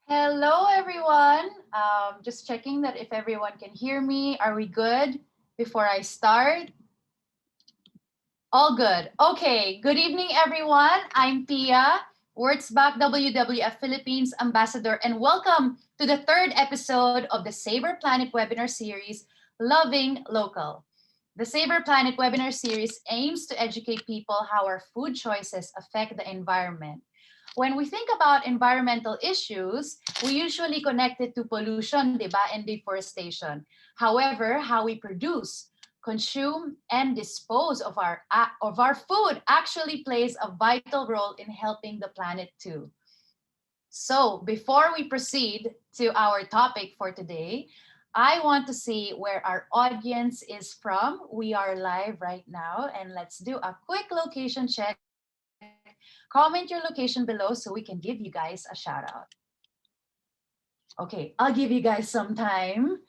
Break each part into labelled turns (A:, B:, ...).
A: Hello, everyone. Just checking that if everyone can hear me. Are we good before I start? All good. Okay. Good evening, everyone. I'm Pia Wurtzbach, WWF-Philippines Ambassador, and welcome to the third episode of the Savour Planet webinar series, Loving Local. The Savour Planet webinar series aims to educate people how our food choices affect the environment. When we think about environmental issues, we usually connect it to pollution, diba, and deforestation. However, how we produce, consume, and dispose of our food actually plays a vital role in helping the planet too. So, before we proceed to our topic for today, I want to see where our audience is from. We are live right now, and let's do a quick location check. Comment your location below so we can give you guys a shout out. Okay, I'll give you guys some time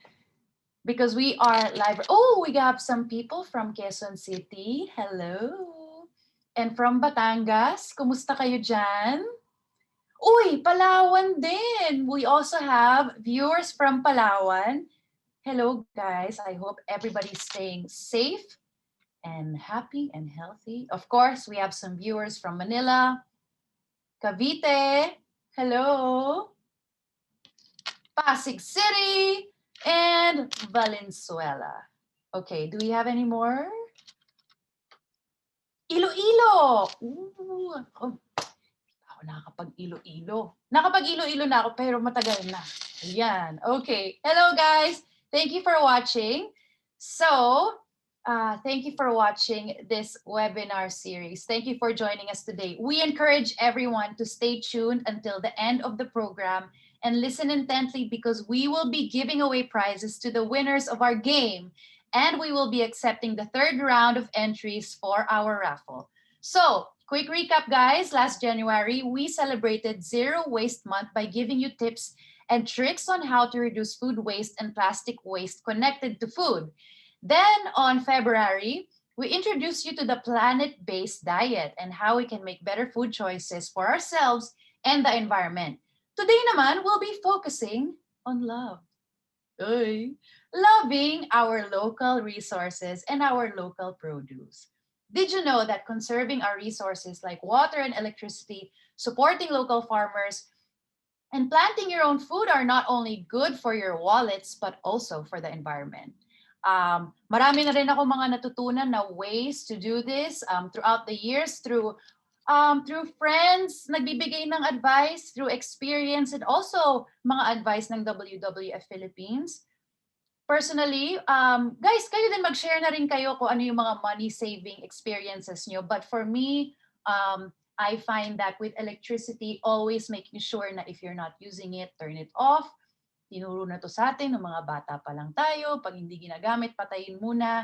A: because we are live. Oh, we got some people from Quezon City. Hello. And from Batangas. Kumusta kayo dyan? Uy, Palawan din. We also have viewers from Palawan. Hello, guys. I hope everybody's staying safe and happy and healthy. Of course, we have some viewers from Manila, Cavite. Hello. Pasig City and Valenzuela. Okay, do we have any more? Iloilo! Ooh, oh, ako nakakapag-Iloilo. Nakapag-Iloilo na ako pero matagal na. Ayan. Okay. Hello guys. Thank you for watching. So, thank you for watching this webinar series. Thank you for joining us today. We encourage everyone to stay tuned until the end of the program and listen intently because we will be giving away prizes to the winners of our game. And we will be accepting the third round of entries for our raffle. So, quick recap, guys. Last January, we celebrated Zero Waste Month by giving you tips and tricks on how to reduce food waste and plastic waste connected to food. Then, on February, we introduced you to the planet-based diet and how we can make better food choices for ourselves and the environment. Today naman, we'll be focusing on love. Ay, loving our local resources and our local produce. Did you know that conserving our resources like water and electricity, supporting local farmers, and planting your own food are not only good for your wallets, but also for the environment? Marami na rin ako mga natutunan na ways to do this throughout the years through friends, nagbibigay ng advice, through experience, and also mga advice ng WWF Philippines. Personally, guys, kayo din mag-share na rin kayo kung ano yung mga money-saving experiences nyo. But for me, I find that with electricity, always making sure na if you're not using it, turn it off. Tinuro na to sa atin, ng mga bata pa lang tayo. Pag hindi ginagamit, patayin muna.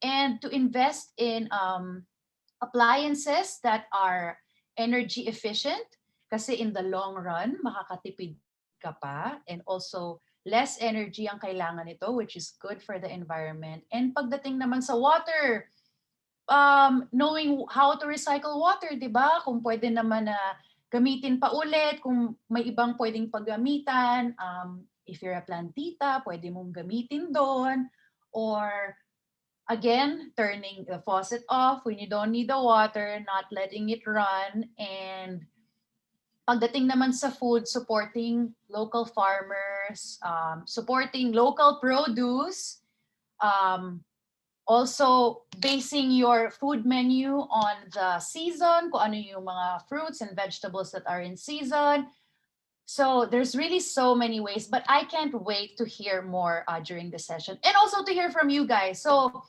A: And to invest in appliances that are energy efficient kasi in the long run, makakatipid ka pa and also less energy ang kailangan nito which is good for the environment. And pagdating naman sa water, knowing how to recycle water, di ba? Kung pwede naman na gamitin pa ulit, kung may ibang pwedeng paggamitan, if you're a plantita, pwede mong gamitin doon, or again, turning the faucet off when you don't need the water, not letting it run, and pagdating naman sa food, supporting local farmers, supporting local produce, also basing your food menu on the season, kung ano yung mga fruits and vegetables that are in season. So there's really so many ways, but I can't wait to hear more during the session and also to hear from you guys. So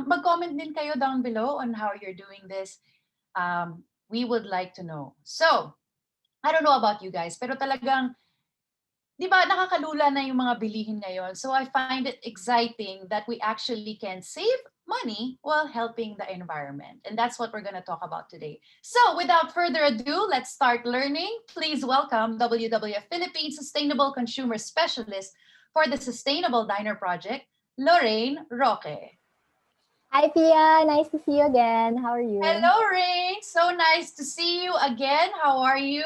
A: mag-comment din kayo down below on how you're doing this. We would like to know. So, I don't know about you guys, pero talagang, di ba, nakakalula na yung mga bilihin ngayon. So I find it exciting that we actually can save money while helping the environment. And that's what we're going to talk about today. So without further ado, let's start learning. Please welcome WWF-Philippines Sustainable Consumer Specialist for the Sustainable Diner Project, Lorraine Roque.
B: Hi, Pia. Nice to see you again. How are you?
A: Hello, Rain. So nice to see you again. How are you?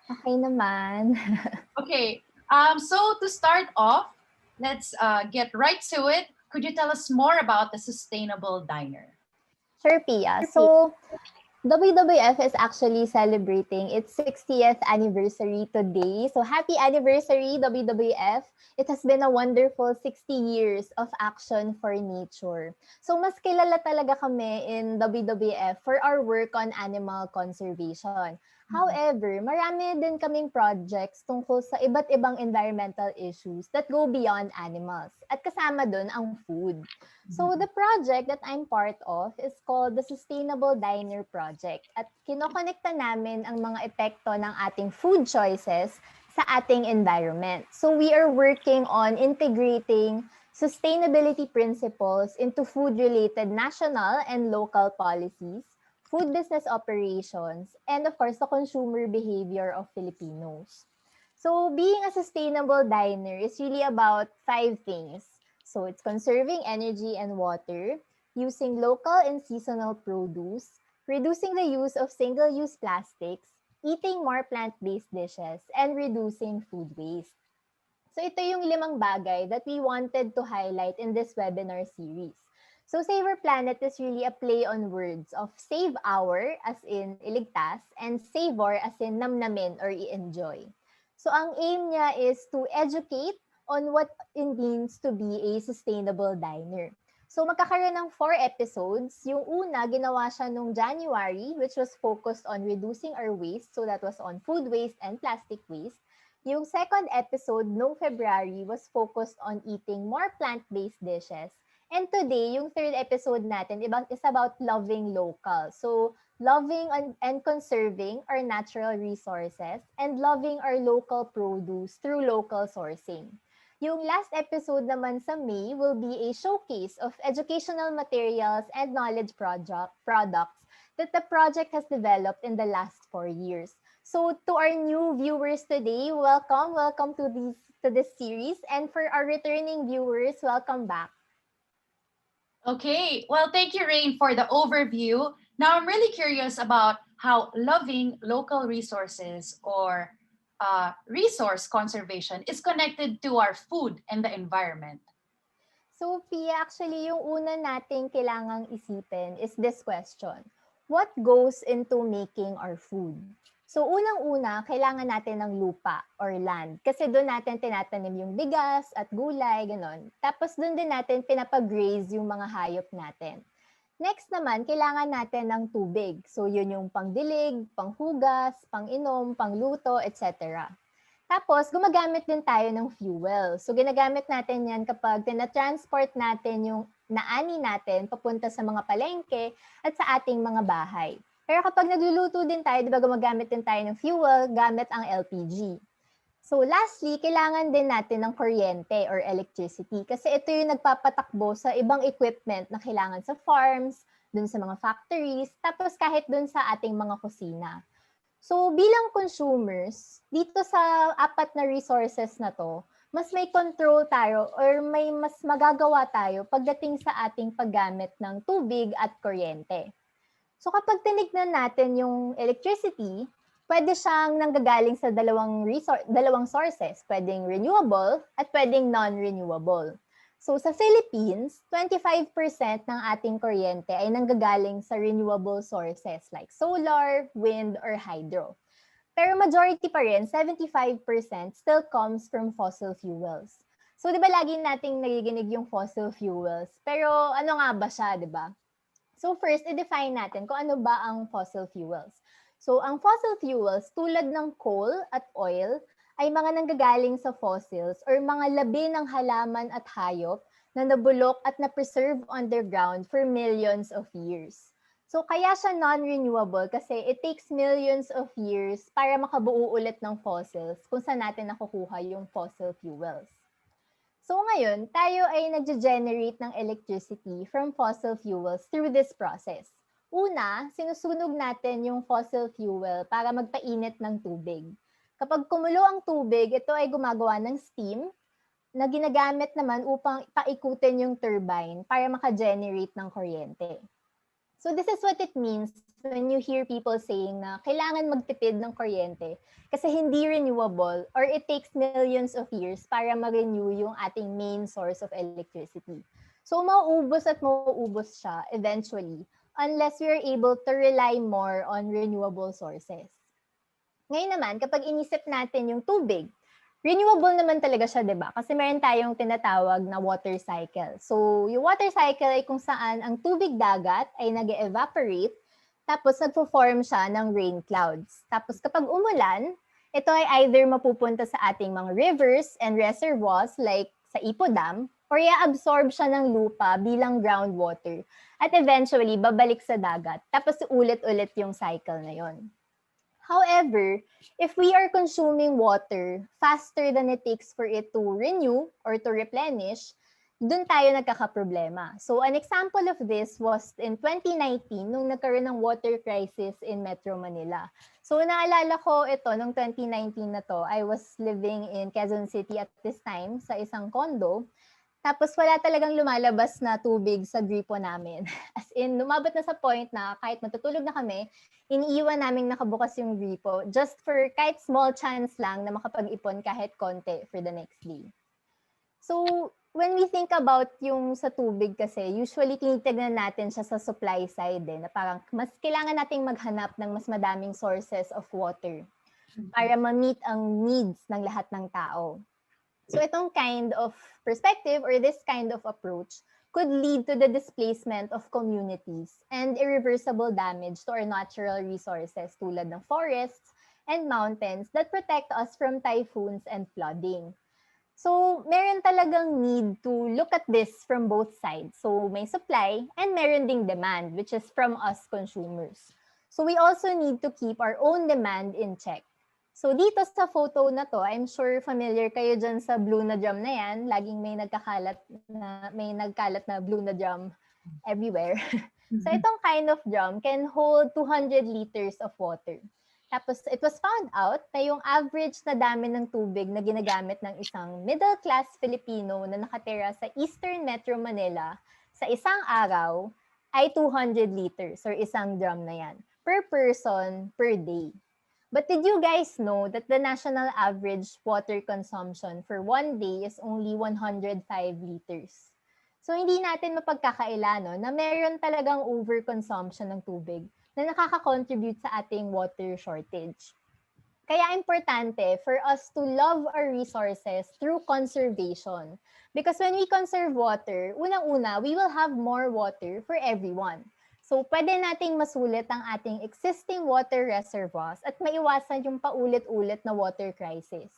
B: Okay naman.
A: Okay, so to start off, let's get right to it. Could you tell us more about the Sustainable Diner?
B: Sure, Pia. So, WWF is actually celebrating its 60th anniversary today. So happy anniversary, WWF. It has been a wonderful 60 years of action for nature. So mas kilala talaga kami in WWF for our work on animal conservation. However, marami din kaming projects tungkol sa iba't ibang environmental issues that go beyond animals. At kasama dun ang food. So the project that I'm part of is called the Sustainable Diner Project at kinokonekta namin ang mga epekto ng ating food choices sa ating environment. So we are working on integrating sustainability principles into food-related national and local policies, food business operations, and of course, the consumer behavior of Filipinos. So being a sustainable diner is really about 5 things. So it's conserving energy and water, using local and seasonal produce, reducing the use of single-use plastics, eating more plant-based dishes, and reducing food waste. So ito yung 5 bagay that we wanted to highlight in this webinar series. So Save Our Planet is really a play on words of save our as in iligtas and savor as in namnamin or i-enjoy. So ang aim niya is to educate on what it means to be a sustainable diner. So magkakaroon ng 4 episodes. Yung una, ginawa siya nung January, which was focused on reducing our waste. So that was on food waste and plastic waste. Yung second episode nung February was focused on eating more plant-based dishes. And today, yung third episode natin is about loving local. So, loving and conserving our natural resources and loving our local produce through local sourcing. Yung last episode naman sa May will be a showcase of educational materials and knowledge products that the project has developed in the last 4 years. So to our new viewers today, welcome to this series, and for our returning viewers, welcome back.
A: Okay, well, thank you, Rain, for the overview. Now, I'm really curious about how loving local resources or resource conservation is connected to our food and the environment.
B: So Pia, actually yung una nating kailangang isipin is this question. What goes into making our food? So unang-una, kailangan natin ng lupa or land. Kasi doon natin tinatanim yung bigas at gulay, ganon. Tapos doon din natin pinapag-graze yung mga hayop natin. Next naman, kailangan natin ng tubig. So yun yung pangdilig, panghugas, panginom, pangluto, etc. Tapos, gumagamit din tayo ng fuel. So, ginagamit natin yan kapag tinatransport natin yung naani natin papunta sa mga palengke at sa ating mga bahay. Pero kapag nagluluto din tayo, di ba gumagamit din tayo ng fuel gamit ang LPG. So, lastly, kailangan din natin ng kuryente or electricity kasi ito yung nagpapatakbo sa ibang equipment na kailangan sa farms, dun sa mga factories, tapos kahit dun sa ating mga kusina. So bilang consumers, dito sa 4 na resources na to, mas may control tayo or may mas magagawa tayo pagdating sa ating paggamit ng tubig at kuryente. So kapag tinignan natin yung electricity, pwede siyang nanggagaling sa dalawang sources. Pwedeng renewable at pwedeng non-renewable. So sa Philippines, 25% ng ating kuryente ay nanggagaling sa renewable sources like solar, wind, or hydro. Pero majority pa rin, 75% still comes from fossil fuels. So di ba lagi nating nagiginig yung fossil fuels? Pero ano nga ba siya, di ba? So first, i-define natin kung ano ba ang fossil fuels. So ang fossil fuels, tulad ng coal at oil, ay mga nanggagaling sa fossils or mga labi ng halaman at hayop na nabulok at na-preserve underground for millions of years. So kaya siya non-renewable kasi it takes millions of years para makabuo ulit ng fossils kung saan natin nakukuha yung fossil fuels. So ngayon, tayo ay nag-generate ng electricity from fossil fuels through this process. Una, sinusunog natin yung fossil fuel para magpainit ng tubig. Kapag kumulo ang tubig, ito ay gumagawa ng steam na ginagamit naman upang paikutin yung turbine para maka-generate ng kuryente. So this is what it means when you hear people saying na kailangan magtipid ng kuryente kasi hindi renewable or it takes millions of years para ma-renew yung ating main source of electricity. So mauubos at mauubos siya eventually unless we are able to rely more on renewable sources. Ngayon naman, kapag inisip natin yung tubig, renewable naman talaga siya, 'di ba? Kasi meron tayong tinatawag na water cycle. So, yung water cycle ay kung saan ang tubig dagat ay nag-evaporate, tapos nagfo-form siya ng rain clouds. Tapos kapag umulan, ito ay either mapupunta sa ating mga rivers and reservoirs like sa Ipo Dam, or i-absorb siya ng lupa bilang groundwater. At eventually, babalik sa dagat. Tapos ulit-ulit yung cycle na yon. However, if we are consuming water faster than it takes for it to renew or to replenish, dun tayo nagkakaproblema. So an example of this was in 2019 nung nagkaroon ng water crisis in Metro Manila. So naalala ko ito nung 2019 na to, I was living in Quezon City at this time sa isang condo. Tapos wala talagang lumalabas na tubig sa gripo namin. As in, lumabot na sa point na kahit matutulog na kami, iniiwan naming nakabukas yung gripo just for kahit small chance lang na makapag-ipon kahit konti for the next day. So, when we think about yung sa tubig kasi, usually tinitignan natin siya sa supply side na parang mas kailangan nating maghanap ng mas madaming sources of water para ma-meet ang needs ng lahat ng tao. So itong kind of perspective or this kind of approach could lead to the displacement of communities and irreversible damage to our natural resources tulad ng forests and mountains that protect us from typhoons and flooding. So meron talagang need to look at this from both sides. So may supply and meron ding demand, which is from us consumers. So we also need to keep our own demand in check. So dito sa photo na to, I'm sure familiar kayo dyan sa blue na drum na yan. Laging may nagkalat na blue na drum everywhere. So itong kind of drum can hold 200 liters of water. Tapos it was found out na yung average na dami ng tubig na ginagamit ng isang middle-class Filipino na nakatira sa Eastern Metro Manila sa isang araw ay 200 liters or isang drum na yan per person per day. But did you guys know that the national average water consumption for one day is only 105 liters? So hindi natin mapagkakaila na meron talagang overconsumption ng tubig na nakaka-contribute sa ating water shortage. Kaya importante for us to love our resources through conservation. Because when we conserve water, unang-una, we will have more water for everyone. So, pwede nating masulit ang ating existing water reservoirs at maiwasan yung paulit-ulit na water crisis.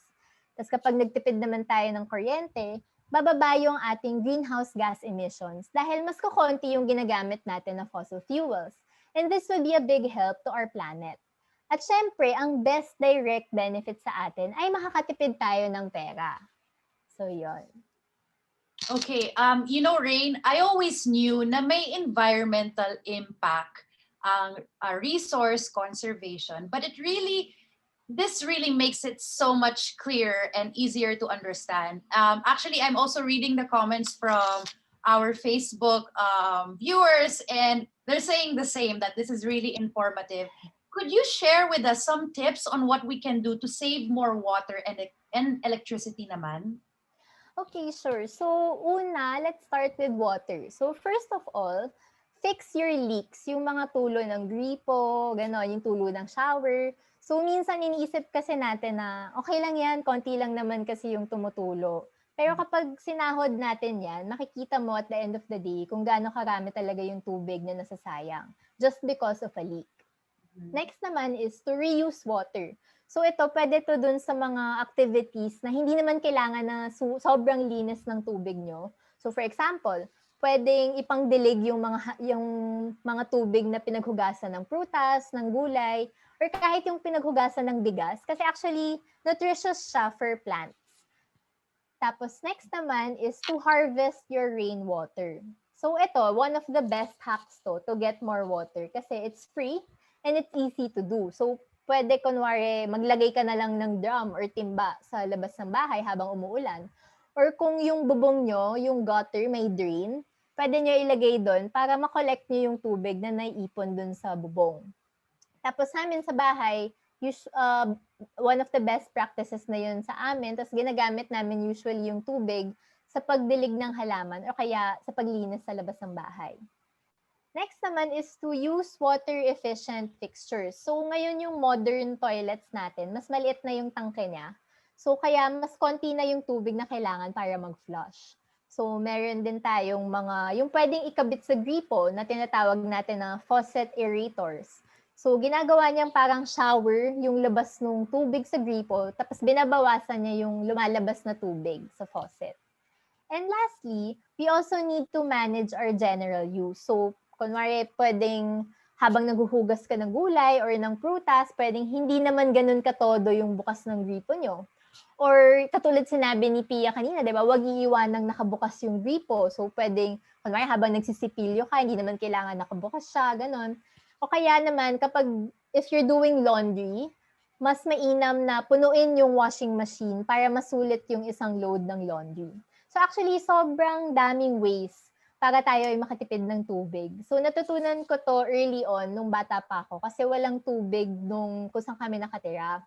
B: Tapos kapag nagtipid naman tayo ng kuryente, bababa yung ating greenhouse gas emissions dahil mas kukonti yung ginagamit natin na fossil fuels. And this will be a big help to our planet. At syempre, ang best direct benefit sa atin ay makakatipid tayo ng pera. So, yon.
A: Okay, Rain, I always knew na may environmental impact ang resource conservation, but this really makes it so much clearer and easier to understand. Actually, I'm also reading the comments from our Facebook viewers, and they're saying the same, that this is really informative. Could you share with us some tips on what we can do to save more water and electricity naman?
B: Okay, sure. So, una, let's start with water. So, first of all, fix your leaks, yung mga tulo ng gripo, gano'n, yung tulo ng shower. So, minsan iniisip kasi natin na okay lang yan, konti lang naman kasi yung tumutulo. Pero kapag sinahod natin yan, makikita mo at the end of the day kung gaano karami talaga yung tubig na nasasayang just because of a leak. Next naman is to reuse water. So ito, pwede to dun sa mga activities na hindi naman kailangan na sobrang linis ng tubig nyo. So for example, pwedeng ipangdilig yung mga tubig na pinaghugasan ng prutas, ng gulay, or kahit yung pinaghugasan ng bigas. Kasi actually, nutritious siya for plants. Tapos next naman is to harvest your rainwater. So ito, one of the best hacks to get more water kasi it's free and it's easy to do. So pwede kunwari maglagay ka na lang ng drum or timba sa labas ng bahay habang umuulan. Or kung yung bubong nyo, yung gutter may drain, pwede nyo ilagay doon para makollect nyo yung tubig na naiipon doon sa bubong. Tapos sa amin sa bahay, one of the best practices na yun sa amin, tapos ginagamit namin usually yung tubig sa pagdilig ng halaman o kaya sa paglinis sa labas ng bahay. Next naman is to use water-efficient fixtures. So ngayon yung modern toilets natin, mas maliit na yung tangke niya. So kaya mas konti na yung tubig na kailangan para mag-flush. So meron din tayong yung pwedeng ikabit sa gripo na tinatawag natin na faucet aerators. So ginagawa niyang parang shower yung labas ng tubig sa gripo, tapos binabawasan niya yung lumalabas na tubig sa faucet. And lastly, we also need to manage our general use. So kunwari, pwedeng habang naghuhugas ka ng gulay or ng prutas, pwedeng hindi naman ganun katodo yung bukas ng gripo nyo. Or katulad sinabi ni Pia kanina, di ba, wag iiwanang nakabukas yung gripo. So pwedeng, kunwari habang nagsisipilyo ka, hindi naman kailangan nakabukas siya, ganun. O kaya naman, if you're doing laundry, mas mainam na punuin yung washing machine para masulit yung isang load ng laundry. So actually, sobrang daming ways para tayo ay makatipid ng tubig. So natutunan ko to early on nung bata pa ako kasi walang tubig kung saan kami nakatira.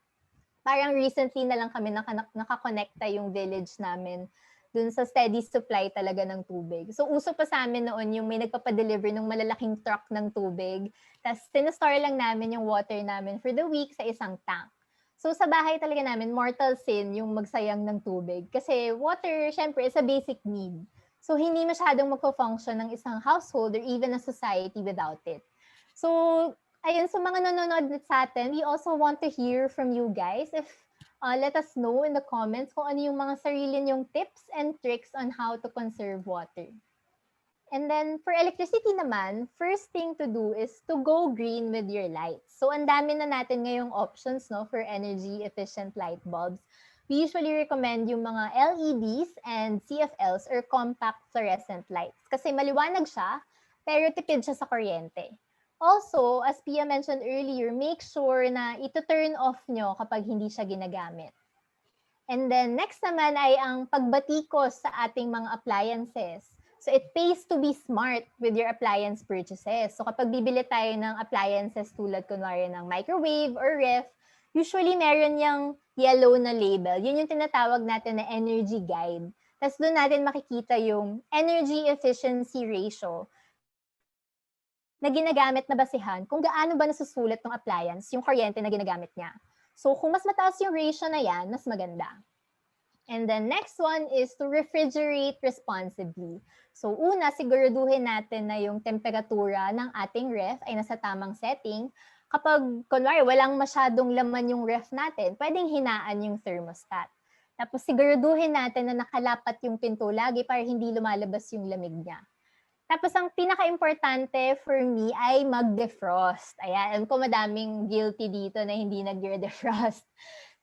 B: Parang recently na lang kami nakakonekta yung village namin dun sa steady supply talaga ng tubig. So uso pa sa amin noon yung may nagpapadeliver ng malalaking truck ng tubig. Tapos sinastore lang namin yung water namin for the week sa isang tank. So sa bahay talaga namin, mortal sin yung magsayang ng tubig. Kasi water, syempre, is a basic need. So hindi masyadong magpo-function ng isang household or even a society without it. So ayun, sa mga nanonood sa atin, we also want to hear from you guys. Let us know in the comments kung ano yung mga sarili niyong tips and tricks on how to conserve water. And then for electricity naman, first thing to do is to go green with your lights. So ang dami na natin ngayong options for energy efficient light bulbs. We usually recommend yung mga LEDs and CFLs or compact fluorescent lights kasi maliwanag siya pero tipid siya sa kuryente. Also, as Pia mentioned earlier, make sure na ito-turn off nyo kapag hindi siya ginagamit. And then next naman ay ang pagbatikos sa ating mga appliances. So it pays to be smart with your appliance purchases. So kapag bibili tayo ng appliances tulad kunwari ng microwave or ref, usually meron yung yellow na label. Yun yung tinatawag natin na energy guide. Tapos doon natin makikita yung energy efficiency ratio na ginagamit na basihan kung gaano ba nasusulit ng appliance yung kuryente na ginagamit niya. So kung mas mataas yung ratio na yan, mas maganda. And then next one is to refrigerate responsibly. So una, siguraduhin natin na yung temperatura ng ating ref ay nasa tamang setting. Kapag, kunwari, walang masyadong laman yung ref natin, pwedeng hinaan yung thermostat. Tapos siguraduhin natin na nakalapat yung pinto lagi para hindi lumalabas yung lamig niya. Tapos ang pinaka-importante for me ay mag-defrost. Ayan, alam ko madaming guilty dito na hindi nag-defrost.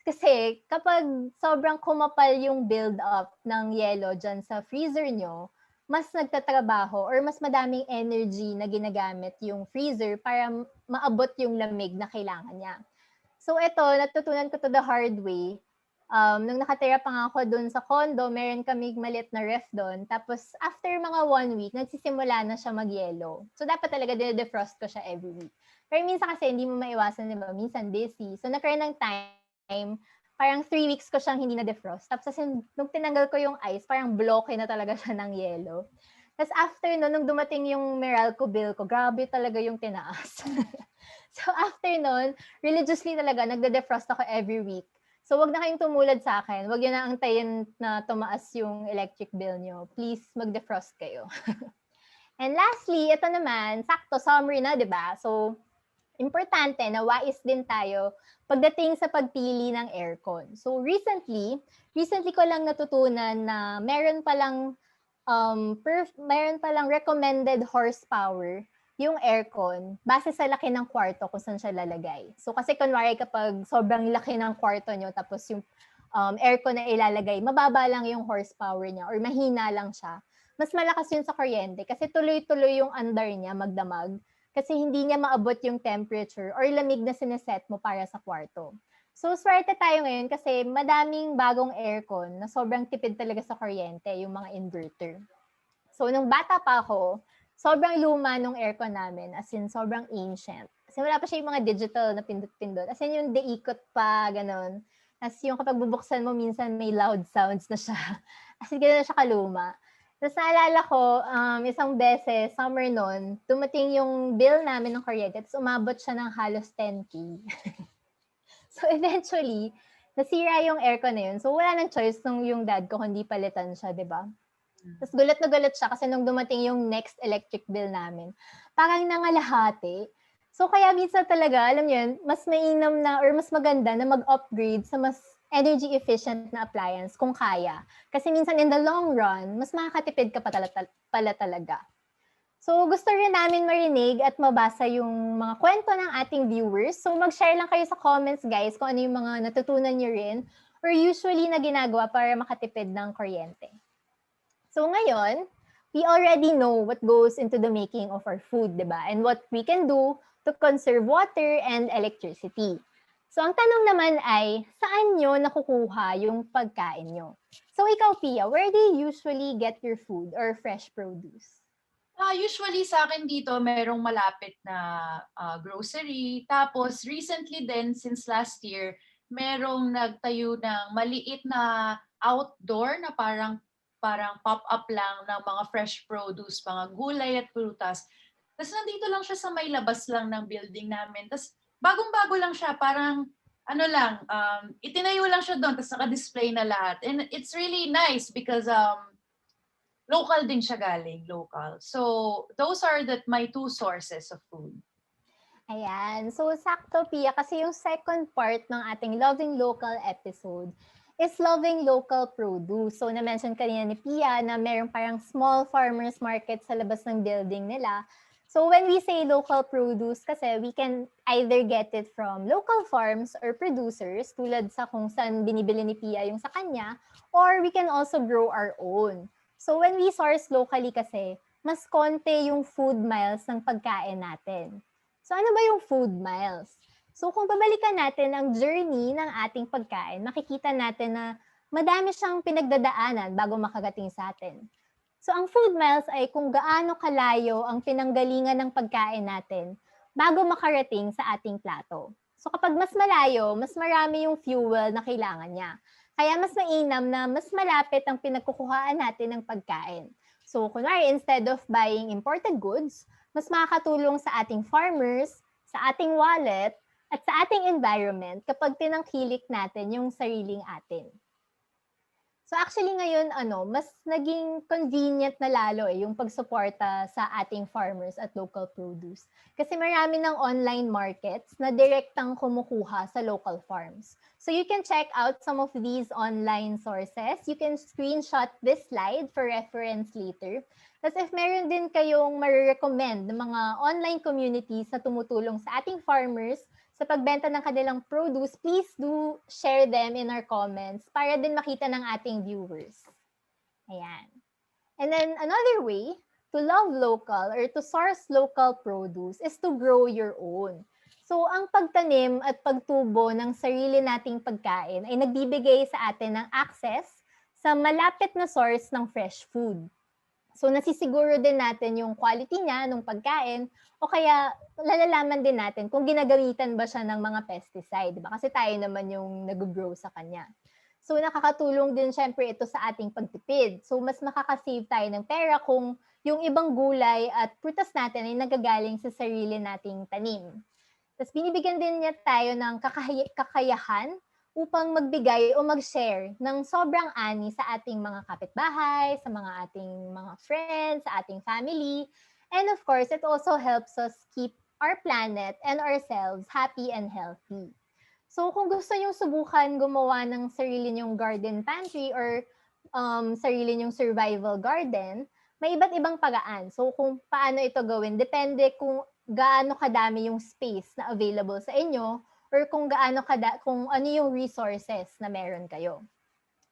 B: Kasi kapag sobrang kumapal yung build-up ng yelo dyan sa freezer nyo, mas nagtatrabaho or mas madaming energy na ginagamit yung freezer para maabot yung lamig na kailangan niya. So ito, natutunan ko to the hard way. Nung nakatira pa nga ako doon sa condo, meron kami maliit na ref doon. Tapos after mga 1 week, nagsisimula na siya mag-yellow. So dapat talaga dinedefrost ko siya every week. Pero minsan kasi hindi mo maiwasan, di ba? Minsan busy. So nagkaroon ng time, parang 3 weeks ko siyang hindi na-defrost. Tapos nung tinanggal ko yung ice, parang bloke na talaga siya ng yellow. Tapos after nung dumating yung Meralco bill ko, grabe talaga yung tinaas. So after nun, religiously talaga, nagde-defrost ako every week. So wag na kayong tumulad sa akin. Wag yun na antayin na tumaas yung electric bill nyo. Please, mag-defrost kayo. And lastly, ito naman, sakto, summer na, di ba? So, importante na wais din tayo pagdating sa pagpili ng aircon. So, recently ko lang natutunan na meron palang recommended horsepower yung aircon base sa laki ng kwarto kung saan siya lalagay. So kasi kunwari kapag sobrang laki ng kwarto nyo tapos yung aircon na ilalagay, mababa lang yung horsepower niya or mahina lang siya. Mas malakas yun sa kuryente kasi tuloy-tuloy yung andar niya magdamag kasi hindi niya maabot yung temperature or lamig na sineset mo para sa kwarto. So swerte tayo ngayon kasi madaming bagong aircon na sobrang tipid talaga sa kuryente, yung mga inverter. So, nung bata pa ako, sobrang luma nung aircon namin, as in sobrang ancient. Kasi wala pa siya yung mga digital na pindot-pindot. As in yung deikot pa, ganun. As yung kapag bubuksan mo, minsan may loud sounds na siya. As in, ganun na siya kaluma. Tapos naalala ko, isang beses, summer noon, dumating yung bill namin ng kuryente, tapos umabot siya ng halos 10K. So eventually, nasira yung aircon na yun. So wala nang choice nung yung dad ko kundi palitan siya, di ba? Tapos gulat na gulat siya kasi nung dumating yung next electric bill namin, parang nangalahati. So kaya minsan talaga, alam niyo yun, mas mainam na or mas maganda na mag-upgrade sa mas energy efficient na appliance kung kaya. Kasi minsan in the long run, mas makakatipid ka pala talaga. So gusto rin namin marinig at mabasa yung mga kwento ng ating viewers. So mag-share lang kayo sa comments guys kung ano yung mga natutunan nyo rin or usually na ginagawa para makatipid ng kuryente. So ngayon, we already know what goes into the making of our food, di ba? And what we can do to conserve water and electricity. So ang tanong naman ay, saan nyo nakukuha yung pagkain nyo? So ikaw, Pia, where do you usually get your food or fresh produce?
A: Usually sa akin dito merong malapit na grocery. Tapos recently din, since last year, merong nagtayo ng maliit na outdoor na parang pop-up lang ng mga fresh produce, mga gulay at prutas. Tapos nandito lang siya sa may labas lang ng building namin. Tapos bagong-bago lang siya, parang ano lang, itinayo lang siya doon, tapos naka-display na lahat. And it's really nice because local din siya galing, local. So, those are my two sources of food.
B: Ayan. So, sakto, Pia, kasi yung second part ng ating Loving Local episode is loving local produce. So, na-mention kanina ni Pia na mayroong parang small farmers market sa labas ng building nila. So, when we say local produce, kasi we can either get it from local farms or producers, tulad sa kung saan binibili ni Pia yung sa kanya, or we can also grow our own. So, when we source locally kasi, mas konti yung food miles ng pagkain natin. So ano ba yung food miles? So kung babalikan natin ang journey ng ating pagkain, makikita natin na madami siyang pinagdadaanan bago makagating sa atin. So ang food miles ay kung gaano kalayo ang pinanggalingan ng pagkain natin bago makarating sa ating plato. So kapag mas malayo, mas marami yung fuel na kailangan niya. Kaya mas mainam na mas malapit ang pinagkukuhaan natin ng pagkain. So kunwari, instead of buying imported goods, mas makakatulong sa ating farmers, sa ating wallet, at sa ating environment kapag tinangkilik natin yung sariling atin. So actually ngayon, mas naging convenient na lalo yung pagsuporta sa ating farmers at local produce. Kasi marami ng online markets na direktang kumukuha sa local farms. So you can check out some of these online sources. You can screenshot this slide for reference later. Tapos if meron din kayong marirecommend ng mga online communities na tumutulong sa ating farmers sa pagbenta ng kanilang produce, please do share them in our comments para din makita ng ating viewers. Ayan. And then another way to love local or to source local produce is to grow your own. So ang pagtanim at pagtubo ng sarili nating pagkain ay nagbibigay sa atin ng access sa malapit na source ng fresh food. So nasisiguro din natin yung quality niya ng pagkain o kaya lalalaman din natin kung ginagamitan ba siya ng mga pesticide, diba? Kasi tayo naman yung nag-grow sa kanya. So nakakatulong din syempre ito sa ating pagtipid. So mas makakasave tayo ng pera kung yung ibang gulay at prutas natin ay nagagaling sa sarili nating tanim. Tapos binibigyan din niya tayo ng kakayahan upang magbigay o mag-share ng sobrang ani sa ating mga kapitbahay, sa mga ating mga friends, sa ating family. And of course, it also helps us keep our planet and ourselves happy and healthy. So kung gusto nyong subukan gumawa ng sarili nyong garden pantry or sarili nyong survival garden, may iba't ibang paraan. So kung paano ito gawin, depende kung gaano kadami yung space na available sa inyo or kung kung ano yung resources na meron kayo.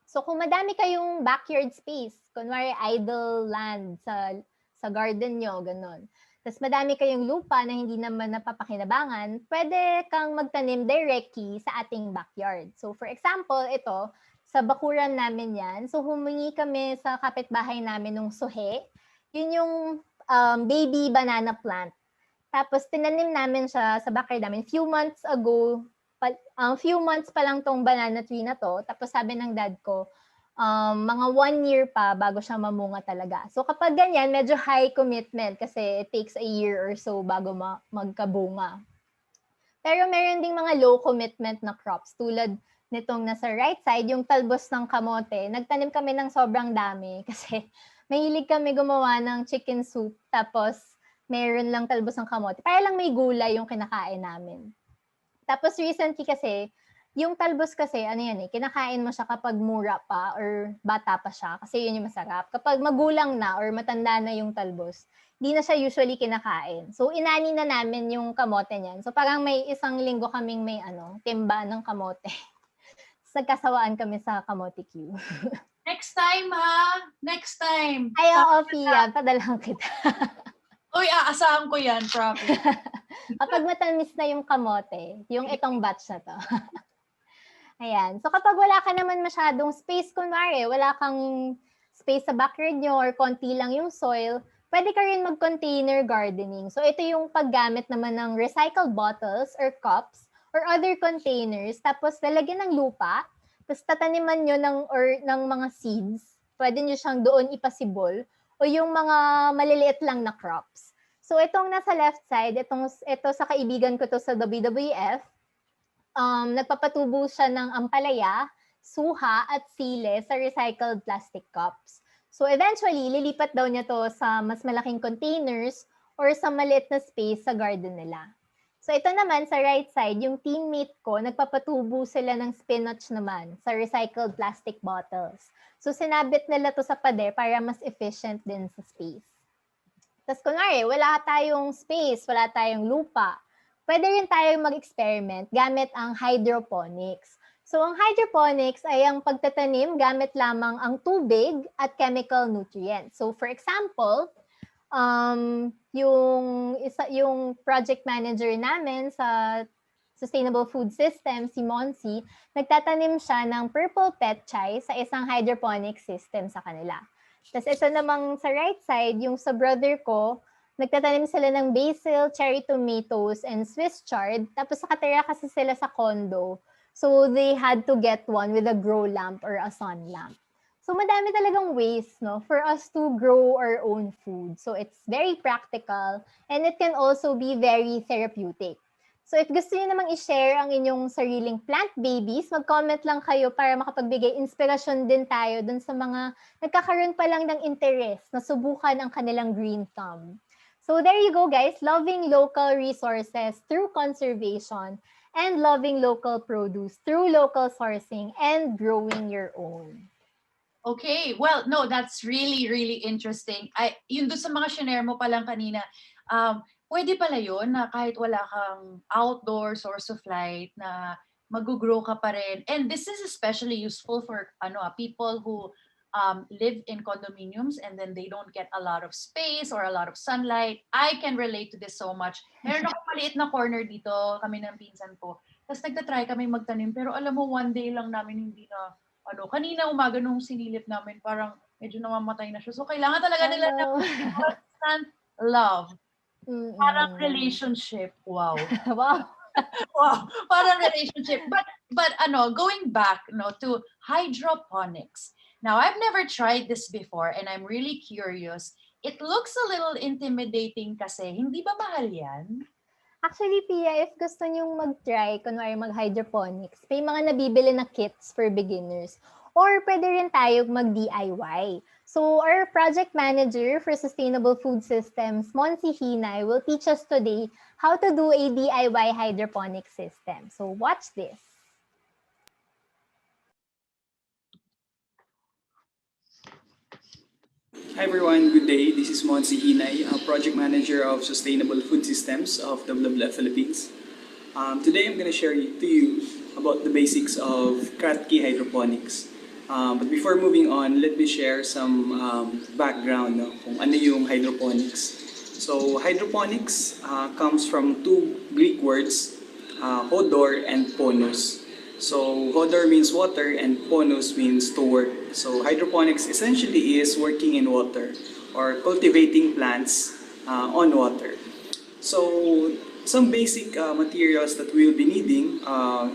B: So kung madami kayong backyard space, kunwari idle land sa garden nyo, ganun. Tapos madami kayong lupa na hindi naman napapakinabangan, pwede kang magtanim directly sa ating backyard. So for example, ito, sa bakuran namin yan. So humingi kami sa kapitbahay namin ng suhe. Yun yung baby banana plant. Tapos tinanim namin siya sa backyard namin few months ago. Few months pa lang tong banana tree na to. Tapos sabi ng dad ko, mga 1 year pa bago siya mamunga talaga. So kapag ganyan, medyo high commitment kasi it takes a year or so bago magkabunga. Pero meron ding mga low commitment na crops tulad nitong nasa right side, yung talbos ng kamote. Nagtanim kami ng sobrang dami kasi mahilig kami gumawa ng chicken soup tapos meron lang talbos ng kamote. Para lang may gulay yung kinakain namin. Tapos recently kasi, yung talbos kasi, ano yan kinakain mo siya kapag mura pa or bata pa siya kasi yun yung masarap. Kapag magulang na or matanda na yung talbos, di na siya usually kinakain. So, inani na namin yung kamote niyan. So, parang may isang linggo kaming may timba ng kamote. Nagkasawaan kami sa kamote queue.
A: Next time, ha? Next time.
B: Ay, oo, Pia. Padalahan kita.
A: Uy, aasahan ko yan, promise.
B: Kapag matamis na yung kamote, yung itong batch na to. Ayan. So kapag wala ka naman masyadong space, kunwari, wala kang space sa backyard nyo or konti lang yung soil, pwede ka rin mag-container gardening. So ito yung paggamit naman ng recycled bottles or cups or other containers, tapos lalagyan ng lupa, tapos tataniman nyo ng mga seeds. Pwede nyo siyang doon ipasibol o yung mga maliliit lang na crops. So itong nasa left side, ito sa kaibigan ko to sa WWF, nagpapatubo siya ng ampalaya, suha, at sile sa recycled plastic cups. So eventually, lilipat daw niya to sa mas malaking containers or sa maliit na space sa garden nila. So ito naman sa right side, yung teammate ko, nagpapatubo sila ng spinach naman sa recycled plastic bottles. So sinabit nila to sa pader para mas efficient din sa space. Tapos kunwari, wala tayong space, wala tayong lupa, pwede rin tayong mag-experiment gamit ang hydroponics. So ang hydroponics ay ang pagtatanim gamit lamang ang tubig at chemical nutrients. So for example, yung project manager namin sa Sustainable Food System, si Monsi, nagtatanim siya ng purple petchay sa isang hydroponic system sa kanila. Tapos ito namang sa right side, yung sa brother ko, nagtatanim sila ng basil, cherry tomatoes, and Swiss chard. Tapos nakatira kasi sila sa condo. So they had to get one with a grow lamp or a sun lamp. So madami talagang ways for us to grow our own food. So it's very practical and it can also be very therapeutic. So if gusto niyo namang i-share ang inyong sariling plant babies, mag-comment lang kayo para makapagbigay inspirasyon din tayo dun sa mga nagkakaroon pa lang ng interest na subukan ang kanilang green thumb. So there you go guys, loving local resources through conservation and loving local produce through local sourcing and growing your own.
A: Okay, well, no, that's really, really interesting. Yun doon sa mga shinare mo pa lang kanina, pwede pala yun na kahit wala kang outdoor source of light na mag-grow ka pa rin. And this is especially useful for people who live in condominiums and then they don't get a lot of space or a lot of sunlight. I can relate to this so much. Meron akong maliit na corner dito, kami ng pinsan ko. Tapos nagtatry kami magtanim, pero alam mo, one day lang namin hindi na, kanina umaga nung sinilip namin, parang medyo namamatay na siya. So kailangan talaga nila ng constant love.
B: Mm-mm.
A: Parang relationship. Wow.
B: Wow.
A: Wow. Parang relationship. But going back to hydroponics. Now, I've never tried this before and I'm really curious. It looks a little intimidating kasi. Hindi ba mahal yan?
B: Actually, Pia, if gusto nyong mag-try, kunwari mag-hydroponics, may mga nabibili na kits for beginners. Or pwede rin tayo mag-DIY. So our project manager for Sustainable Food Systems, Monsi Hinay, will teach us today how to do a DIY hydroponic system. So watch this.
C: Hi everyone, good day. This is Monsi Hinay, Project Manager of Sustainable Food Systems of WWF-Philippines. Today I'm going to share to you about the basics of Kratky hydroponics. But before moving on, let me share some background kung ano yung hydroponics. So hydroponics comes from two Greek words, hodor and ponos. So hodor means water and ponos means to work. So hydroponics essentially is working in water or cultivating plants on water. So some basic materials that we'll be needing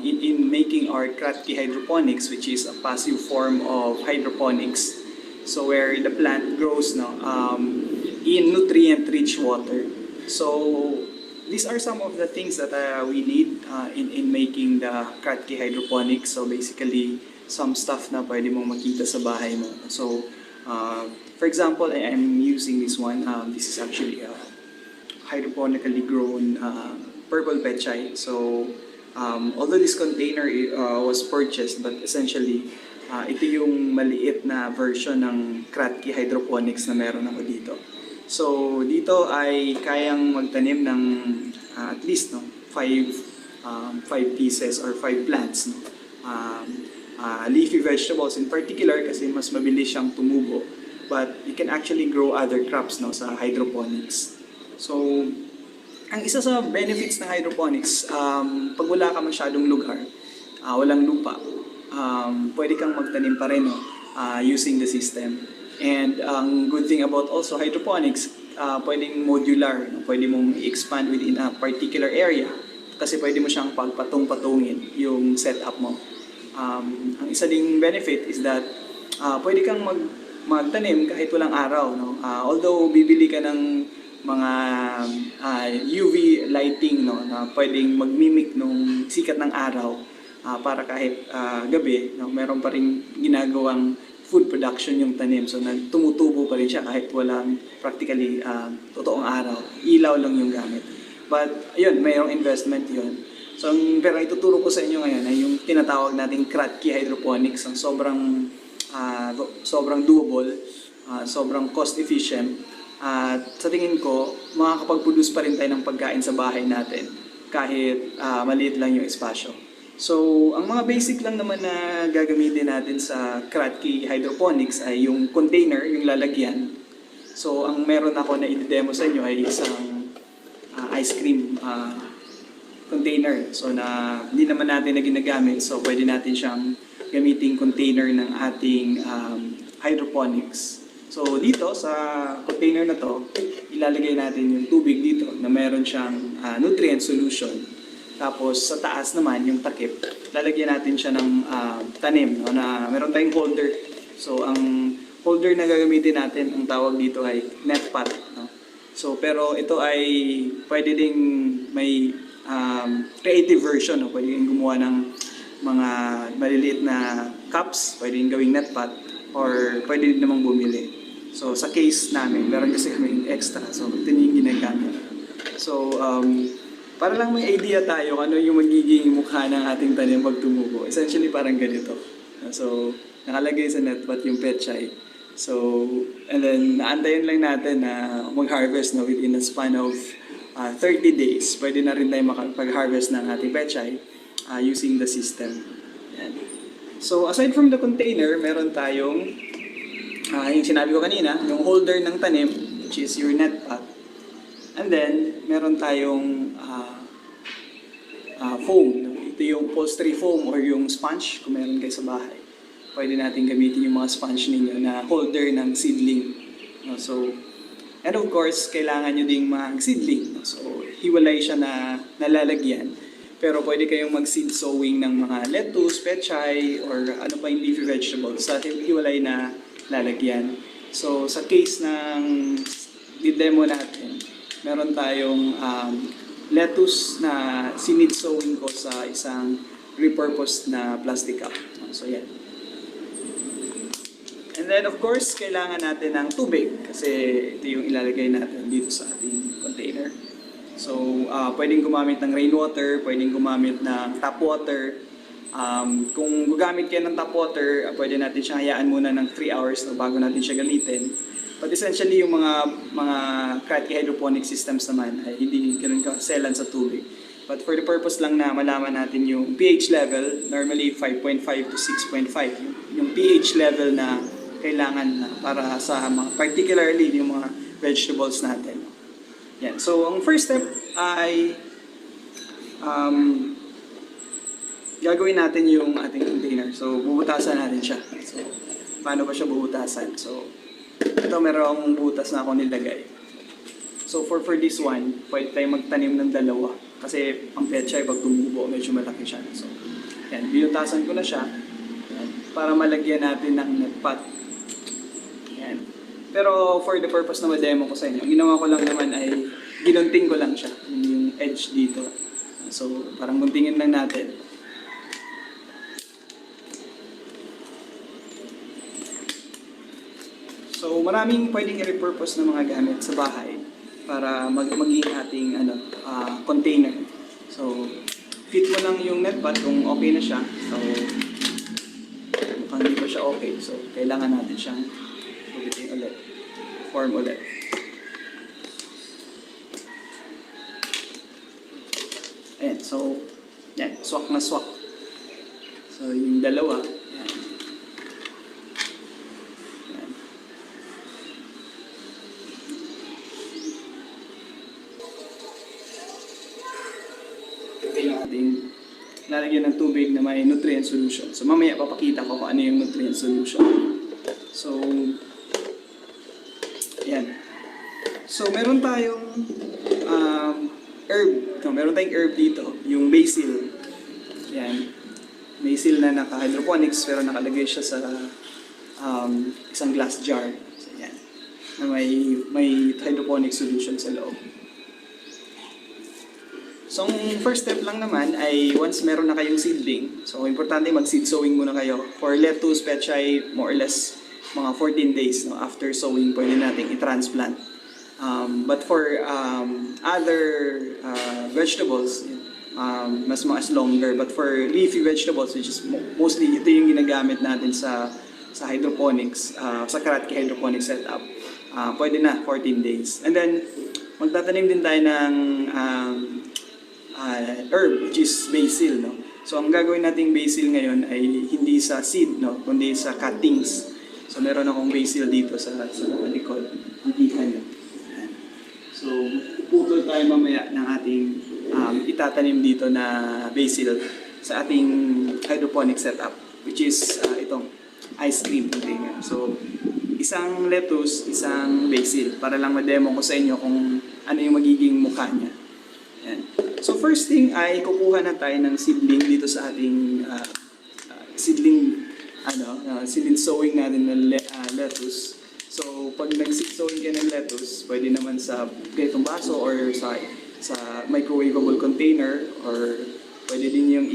C: in making our Kratky hydroponics, which is a passive form of hydroponics. So where the plant grows in nutrient-rich water. So these are some of the things that we need in making the Kratky hydroponics. So basically, some stuff na pwede mong makita sa bahay mo. So for example, I'm using this one. This is actually a hydroponically grown purple pechay. So although this container was purchased, but essentially ito yung maliit na version ng Kratky hydroponics na meron ako dito. So dito ay kayang magtanim ng at least 5 pieces or 5 plants. No? Leafy vegetables in particular kasi mas mabilis siyang tumubo. But you can actually grow other crops sa hydroponics. So ang isa sa benefits ng hydroponics, pag wala ka masyadong lugar, walang lupa, pwede kang magtanim pa rin using the system. And ang good thing about also hydroponics, pwedeng modular, pwede mong i-expand within a particular area kasi pwede mo siyang pagpatong-patungin yung setup mo. Ang isa ding benefit is that pwede kang magtanim kahit walang araw. No? Although bibili ka ng mga UV lighting na pwedeng magmimik nung sikat ng araw para kahit gabi, meron pa rin ginagawang food production yung tanim. So tumutubo pa rin siya kahit walang practically totoong araw. Ilaw lang yung gamit. But yun, mayroong investment yun. So pero ituturo ko sa inyo ngayon ay yung tinatawag nating Kratky hydroponics. Ang sobrang doable, sobrang cost efficient. At sa tingin ko, makakapag-produce pa rin tayo ng pagkain sa bahay natin kahit maliit lang yung espasyo. So, ang mga basic lang naman na gagamitin natin sa Kratky hydroponics ay yung container, yung lalagyan. So, ang meron ako na i-demo sa inyo ay isang ice cream container. So, na hindi naman natin na ginagamit. So, pwede natin siyang gamiting container ng ating hydroponics. So, dito sa container na to, ilalagay natin yung tubig dito na meron siyang nutrient solution. Tapos sa taas naman, yung takip, lalagyan natin siya ng tanim na meron tayong holder. So ang holder na gagamitin natin, ang tawag dito ay net pot. No? So pero ito ay pwede ding may creative version. No? Pwede ding gumawa ng mga maliliit na cups, pwede ding gawing net pot, or pwede din namang bumili. So sa case namin, meron kasi kami extra. So ito yung ginagamit. So para lang may idea tayo ano yung magiging mukha ng ating tanim pag tumubo. Essentially parang ganito. So, nakalagay sa netpot yung pechay. So, and then naantayin lang natin na mag-harvest within a span of 30 days. Pwede na rin tayo makapag-harvest ng ating pechay using the system. Yan. So, aside from the container, meron tayong yung sinabi ko kanina, yung holder ng tanim, which is your net pot. And then, meron tayong foam. Ito yung upholstery foam or yung sponge kung meron kayo sa bahay. Pwede natin gamitin yung mga sponge ninyo na holder ng seedling. So, and of course, kailangan nyo ding mag-seedling. So, hiwalay siya na nalalagyan. Pero pwede kayong mag-seed sowing ng mga lettuce, pechay, or ano pa yung leafy vegetables sa hiwalay na lalagyan. So, sa case ng demo natin, meron tayong lettuce na sinid sowing ko sa isang repurposed na plastic cup. So, yan. And then, of course, kailangan natin ng tubig kasi ito yung ilalagay natin dito sa ating container. So, pwedeng gumamit ng rainwater, pwedeng gumamit ng tap water. Kung gugamit kayo ng tap water, pwede natin siyang hayaan muna ng 3 hours bago natin siya gamitin. But essentially, yung mga Kratky hydroponic systems naman ay hindi ganun kaselan sa tubig. But for the purpose lang na malaman natin yung pH level, normally 5.5 to 6.5. Yung pH level na kailangan na para sa mga, particularly yung mga vegetables natin. Yan. So, ang first step ay gagawin natin yung ating container. So, bubutasan natin siya. So, paano ba siya bubutasan? So, ito merong butas na ako nilagay. So for this one, pwede tayong magtanim ng dalawa. Kasi ang petsa ay pag tumubo, medyo malaki siya. So, yan, binutasan ko na siya. Yan, para malagyan natin ng net pot. Yan. Pero for the purpose na ma-demo ko sa inyo, ang ginawa ko lang naman ay ginunting ko lang siya. Yung edge dito. So parang guntingin lang natin. So maraming pwedeng i-repurpose na mga gamit sa bahay para maging ating container. So fit mo lang yung net pot kung okay na siya. So mukhang hindi pa siya okay. So kailangan natin siyang ulitin ulit. Form ulit. Ayan, so yan, swak na swak. So yung dalawa, yan. Ating lalagyan ng tubig na may nutrient solution. So mamaya papakita ko kung ano yung nutrient solution. So, yan. So meron tayong herb. No, meron tayong herb dito, yung basil. Yan. Basil na naka-hydroponics pero nakalagay siya sa isang glass jar. So, yan. Na may hydroponic solution sa loob. So, ang first step lang naman ay once meron na kayong seedling, so importante mag-seed sowing muna kayo. For lettuce, pechay, more or less mga 14 days no, after sowing, pwede nating i-transplant. But for other vegetables, mas longer. But for leafy vegetables, which is mostly ito yung ginagamit natin sa hydroponics, sa Kratky hydroponics setup, pwede na 14 days. And then, magtatanim din tayo ng herb, which is basil, no? So ang gagawin nating basil ngayon ay hindi sa seed, no, kundi sa cuttings. So meron akong basil dito sa likod, nakikita niyo. So puputol tayo mamaya ng ating itatanim dito na basil sa ating hydroponic setup, which is itong ice cream container. So isang lettuce, isang basil, para lang ma-demo ko sa inyo kung ano yung magiging mukha niya. Yan. So first thing ay kukuha na tayo ng seedling dito sa ating seedling sowing natin ng lettuce. So pag nag-seed sowing ka ng lettuce, pwede naman sa ganitong baso or sa microwavable container, or pwede din yung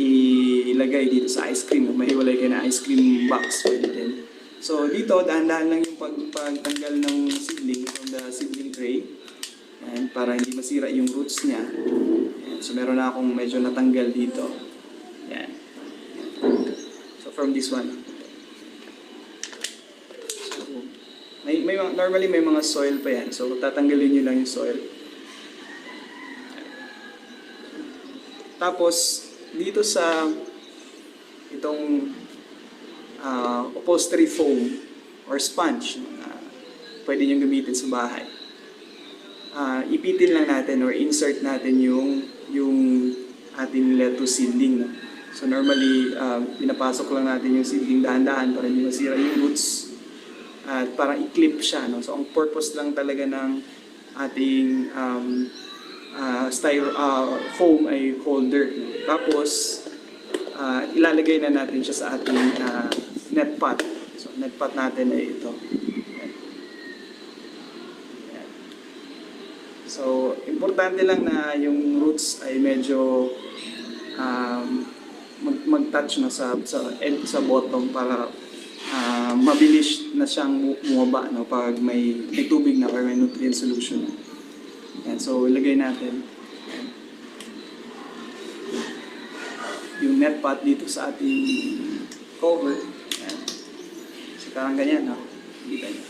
C: ilagay dito sa ice cream. Mahiwalay ka na ice cream box, pwede din. So dito, dahan-dahan lang yung pagtanggal ng seedling from the seedling tray. Yan, para hindi masira yung roots niya. Yan, so meron na akong medyo natanggal dito. Yan. So from this one. So, normally may mga soil pa yan. So tatanggalin nyo lang yung soil. Tapos dito sa itong upholstery foam or sponge, pwede nyo gamitin sa bahay. Ipitin lang natin or insert natin yung ating lettuce seedling. No? So normally, pinapasok lang natin yung seedling dahan-dahan para hindi masira yung roots at parang i-clip siya. No? So ang purpose lang talaga ng ating foam ay holder. Tapos, ilalagay na natin siya sa ating net pot. So net pot natin ay ito. So, importante lang na yung roots ay medyo mag-touch na sa bottom para mabilis na siyang bumaba, no, pag may tubig na or may nutrient solution. Yan, so, ilagay natin. Yan. Yung net pot dito sa ating cover. Yan. So, parang ganyan, no? Kita niyo.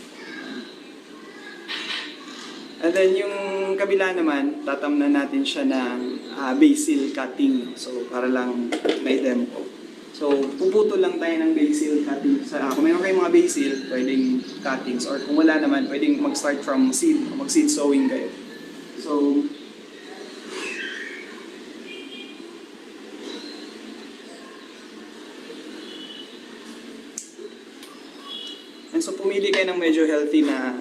C: And then yung kabila naman, tatamnan natin siya ng basil cutting. So para lang ma-demo ko. So puputol lang tayo ng basil cutting. Kung mayroon kayong mga basil, pwedeng cuttings. Or kung wala naman, pwedeng mag-start from seed. Mag-seed sowing kayo. So And so pumili kayo ng medyo healthy na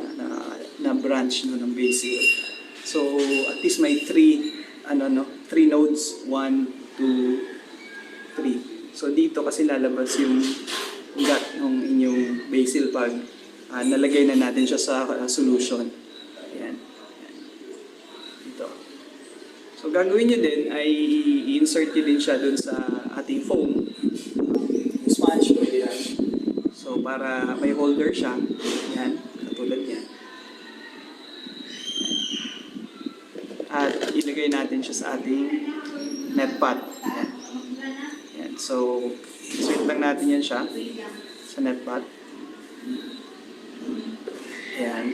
C: branch no, ng basil. So at least may 3 nodes, 1, 2, 3. So dito kasi lalabas yung gut ng inyong basil pag nalagay na natin siya sa solution. Ayan. Dito. So gagawin nyo din ay i-insert nyo din siya dun sa ating foam. Sponge ko yan. So para may holder siya. Yan, katulad yan. At ilagay natin siya sa ating net pot. Yan. Yan. So, sweet lang natin yan siya sa net pot. Yan.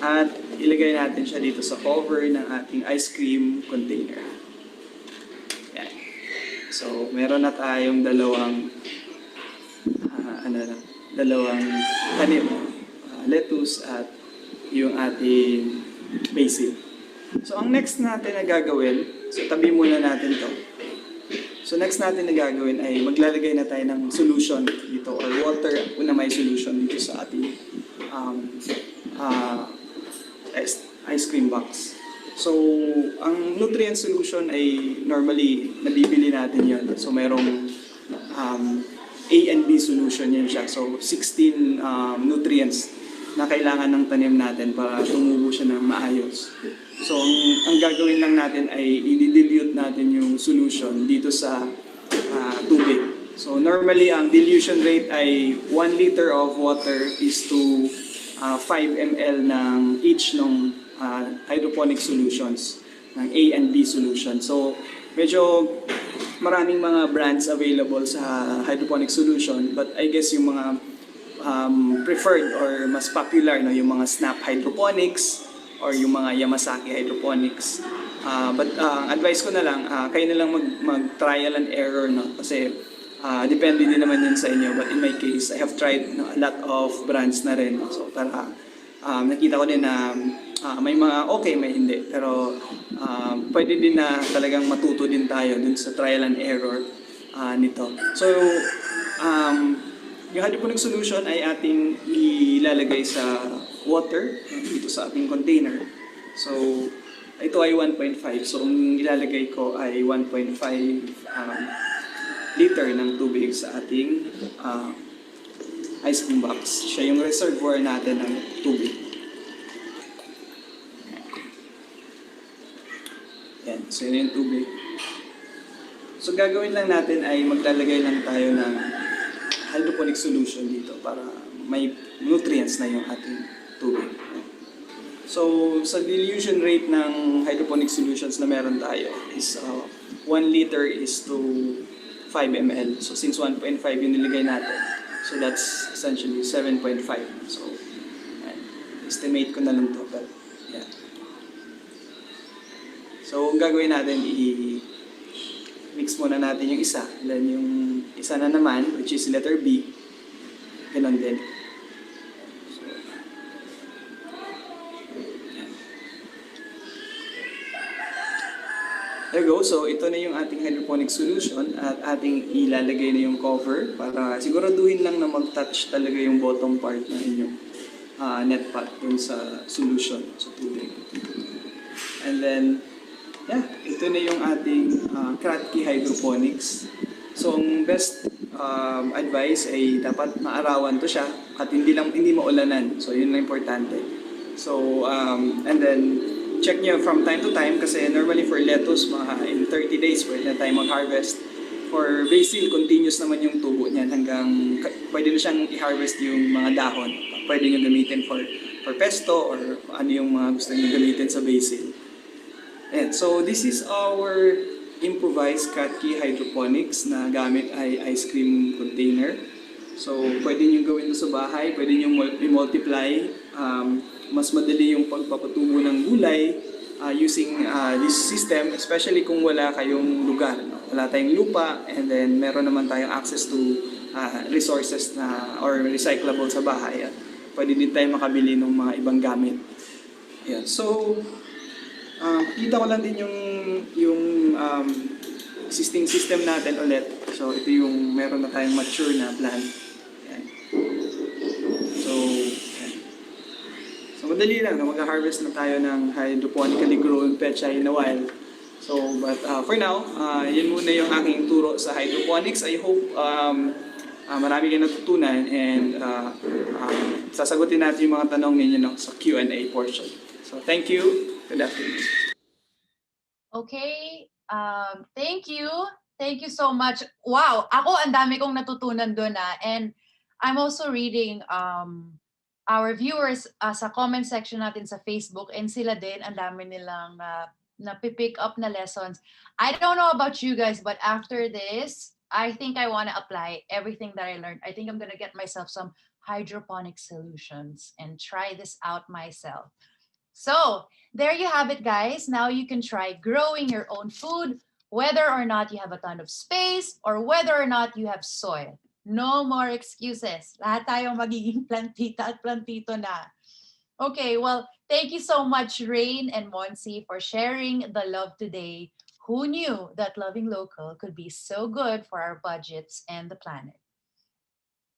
C: At ilagay natin siya dito sa cover ng ating ice cream container. Yan. So, meron na tayong dalawang tanim. Lettuce at yung ating basil. So, ang next natin na gagawin, so tabi muna natin to. So, next natin na gagawin ay maglalagay na tayo ng solution dito or water na may solution dito sa ating ice cream box. So, ang nutrient solution ay normally nabibili natin yun. So, merong A and B solution yan siya. So, 16 nutrients na kailangan ng tanim natin para tumubo siya ng maayos. So, ang gagawin lang natin ay i-dilute natin yung solution dito sa tubig. So, normally, ang dilution rate ay 1 liter of water is to 5 ml ng each ng hydroponic solutions, ng A and B solution. So, medyo maraming mga brands available sa hydroponic solution, but I guess yung mga preferred or mas popular, no, yung mga Snap Hydroponics or yung mga Yamasaki Hydroponics. But advice ko na lang, kayo na lang mag-trial and error, no? Kasi depende din naman yun sa inyo. But in my case, I have tried, no, a lot of brands na rin. So para nakita ko din na may mga okay, may hindi. Pero pwede din na talagang matuto din tayo dun sa trial and error nito. So, yung hydroponic solution ay ating ilalagay sa water dito sa ating container. So, ito ay 1.5. So, ang ilalagay ko ay 1.5 liter ng tubig sa ating ice cream box. Siya yung reservoir natin ng tubig. Yan. So, yun yung tubig. So, gagawin lang natin ay maglalagay lang tayo ng hydroponic solution dito para may nutrients na yung ating tubig. So, sa dilution rate ng hydroponic solutions na meron tayo is 1 liter is to 5 ml. So, since 1.5 yung nilagay natin, so that's essentially 7.5. So, estimate ko na lang to. But, yeah. So, ang gagawin natin, mix muna natin yung isa. Then yung isa na naman, which is letter B, ganun din. So, there you go. So, ito na yung ating hydroponic solution at ating ilalagay na yung cover para siguraduhin lang na mag-touch talaga yung bottom part ng inyong net pot dun sa solution, sa tubig. And then, yeah, ito na yung ating Kratky hydroponics. So, ang best advice ay dapat maarawan to siya at hindi maulanan. So, yun lang importante. So, and then, check nyo from time to time kasi normally for lettuce, in 30 days pwede na tayo mag-harvest. For basil, continuous naman yung tubo niyan hanggang pwede na siyang i-harvest yung mga dahon. Pwede nyo gamitin for pesto or ano yung mga gusto nyo gamitin sa basil. And so, this is our improvised Kratky hydroponics na gamit ay ice cream container. So, pwede nyo gawin ito sa bahay, pwede nyo i-multiply. Mas madali yung pagpapatubo ng gulay using this system, especially kung wala kayong lugar. No? Wala tayong lupa, and then meron naman tayong access to resources na or recyclable sa bahay. At pwede din tayo makabili ng mga ibang gamit. Yeah. So, kita ko lang din yung existing system natin ulit. So, ito yung meron na tayong mature na plant. Yan. madali lang na mag-harvest na tayo ng hydroponically grown pechay na wild. So, but for now, yun muna yung aking turo sa hydroponics. I hope marami kayong natutunan and sasagutin natin yung mga tanong ninyo sa Q&A portion. So, thank you. Good afternoon.
A: Okay, thank you. Thank you so much. Wow, ako ang dami kong natutunan doon and I'm also reading our viewers sa comment section natin sa Facebook and sila din ang dami nilang na-pick up na lessons. I don't know about you guys, but after this, I think I want to apply everything that I learned. I think I'm going to get myself some hydroponic solutions and try this out myself. So there you have it, guys. Now you can try growing your own food, whether or not you have a ton of space or whether or not you have soil. No more excuses. Lahat tayong magiging plantita at plantito na. Okay, well, thank you so much, Rain and Monsi, for sharing the love today. Who knew that loving local could be so good for our budgets and the planet?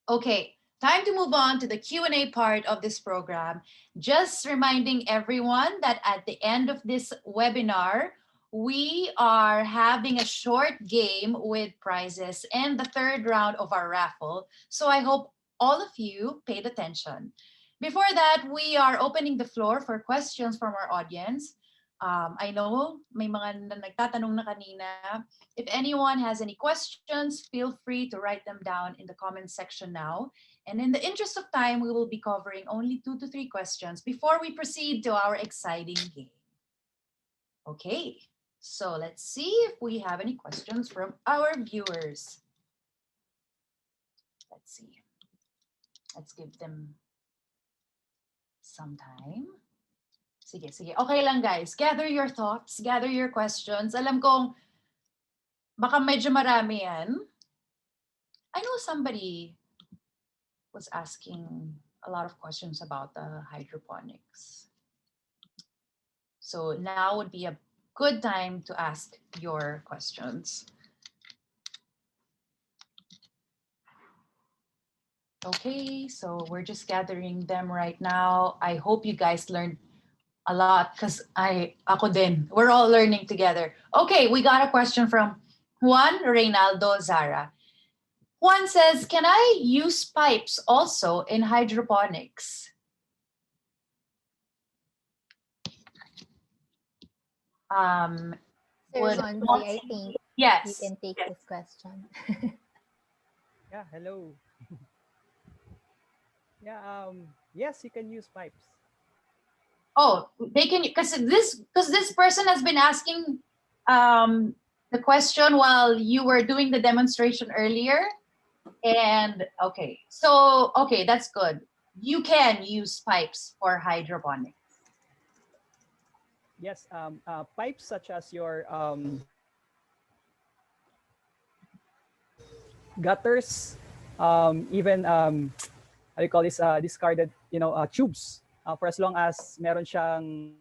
A: Okay, time to move on to the Q&A part of this program. Just reminding everyone that at the end of this webinar, we are having a short game with prizes and the third round of our raffle. So I hope all of you paid attention. Before that, we are opening the floor for questions from our audience. I know may mga nagtatanong na kanina. If anyone has any questions, feel free to write them down in the comment section now. And in the interest of time, we will be covering only 2 to 3 questions before we proceed to our exciting game. Okay, so let's see if we have any questions from our viewers. Let's see. Let's give them some time. Sige, sige. Okay lang, guys. Gather your thoughts, gather your questions. Alam kong baka medyo marami yan. I know somebody was asking a lot of questions about the hydroponics. So now would be a good time to ask your questions. Okay, so we're just gathering them right now. I hope you guys learned a lot because ako din. We're all learning together. Okay, we got a question from Juan Reynaldo Zara. Juan says, can I use pipes also in hydroponics?
B: Sir Ronzi, I think
A: yes,
B: you can take this question.
D: Yeah, hello. Yeah, yes, you can use pipes.
A: Oh, they can, because this person has been asking the question while you were doing the demonstration earlier. And okay, so okay, that's good. You can use pipes for hydroponics.
D: Yes, pipes such as your gutters, even how do you call this, discarded, tubes. For as long as meron siyang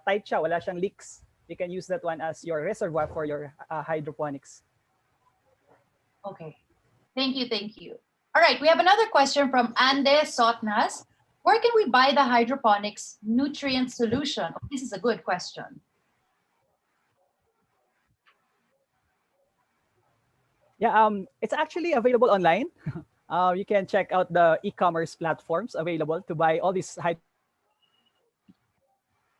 D: tight siya, wala siyang leaks, you can use that one as your reservoir for your hydroponics.
A: Okay, thank you, thank you. All right, we have another question from Ande Sotnas. Where can we buy the hydroponics nutrient solution? Oh, this is a good question.
D: Yeah, it's actually available online. You can check out the e-commerce platforms available to buy all these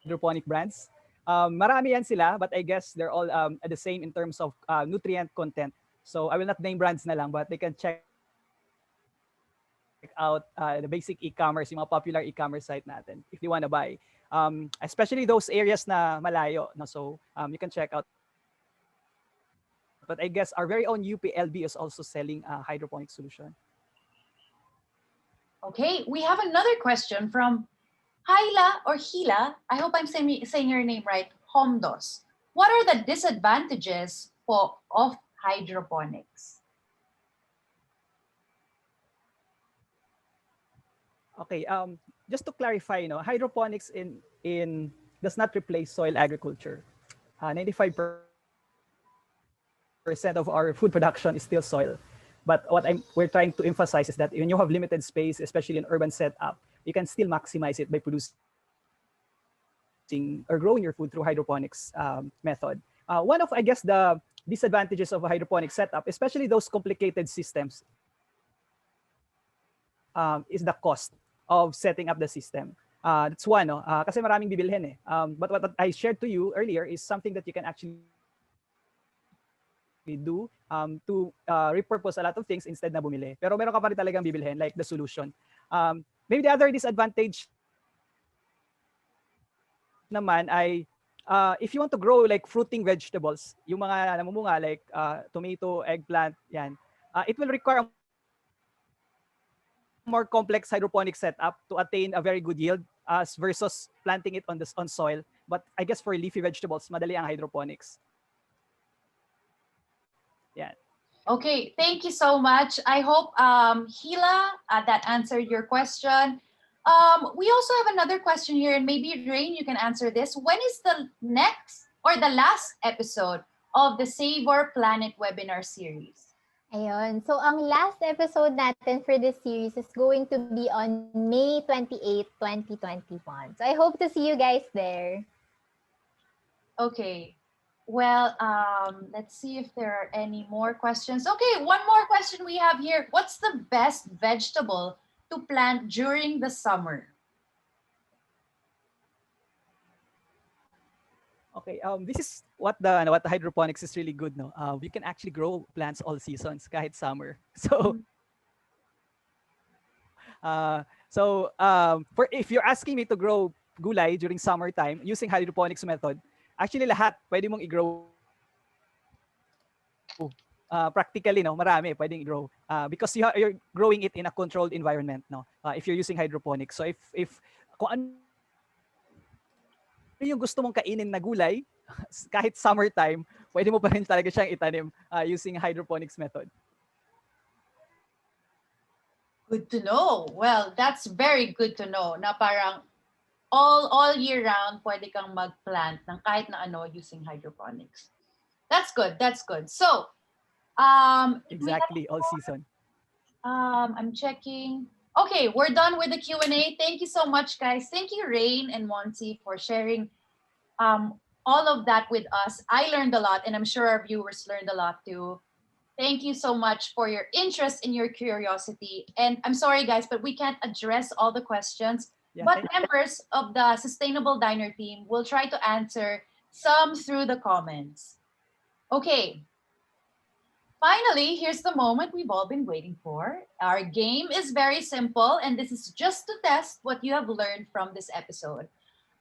D: hydroponic brands. Marami yan sila, but I guess they're all the same in terms of nutrient content. So I will not name brands na lang, but they can check out the basic e-commerce, yung mga popular e-commerce site natin if you want to buy. Especially those areas na malayo. No? So you can check out. But I guess our very own UPLB is also selling a hydroponic solution.
A: Okay, we have another question from Hyla or Hila. I hope I'm saying your name right. Homdos. What are the disadvantages of hydroponics?
D: Okay, just to clarify, hydroponics in does not replace soil agriculture. 95% of our food production is still soil. But what we're trying to emphasize is that when you have limited space, especially in urban setup, you can still maximize it by producing or growing your food through hydroponics method. One of, I guess, the disadvantages of a hydroponic setup, especially those complicated systems, is the cost of setting up the system. That's one, no? Kasi maraming bibilhin eh. But what I shared to you earlier is something that you can actually do to repurpose a lot of things instead na bumili. Pero meron ka pa rin talagang bibilhin, like the solution. Maybe the other disadvantage naman ay if you want to grow like fruiting vegetables, yung mga namumunga like tomato, eggplant, yan, it will require a more complex hydroponic setup to attain a very good yield as versus planting it on soil. But I guess for leafy vegetables, madali ang hydroponics. Yeah.
A: Okay, thank you so much. I hope, Hila, that answered your question. We also have another question here, and maybe Rain, you can answer this. When is the next or the last episode of the Savour Planet webinar series?
B: Ayun. So, ang last episode natin for this series is going to be on May 28, 2021. So, I hope to see you guys there.
A: Okay. Well, let's see if there are any more questions. Okay, one more question we have here. What's the best vegetable to plant during the summer?
D: Okay, this is what the hydroponics is really good, no? We can actually grow plants all seasons, kahit summer. So, for if you're asking me to grow gulay during summertime using hydroponics method, actually lahat pwede mong i-grow. Practically, no, marami pwedeng i-grow because you're growing it in a controlled environment, no? If you're using hydroponics. So if kung ano yung gusto mong kainin na gulay, kahit summertime, pwede mo pa rin talaga siyang itanim using hydroponics method.
A: Good to know. Well, that's very good to know na parang all year round pwede kang mag-plant ng kahit na ano using hydroponics. That's good. That's good. So,
D: exactly, all season.
A: I'm checking. Okay, we're done with the Q&A. Thank you so much, guys. Thank you, Rain and Monty, for sharing all of that with us. I learned a lot, and I'm sure our viewers learned a lot too. Thank you so much for your interest and your curiosity. And I'm sorry, guys, but we can't address all the questions.
D: Yeah,
A: but members of the Sustainable Diner team will try to answer some through the comments. Okay. Finally, here's the moment we've all been waiting for. Our game is very simple, and this is just to test what you have learned from this episode.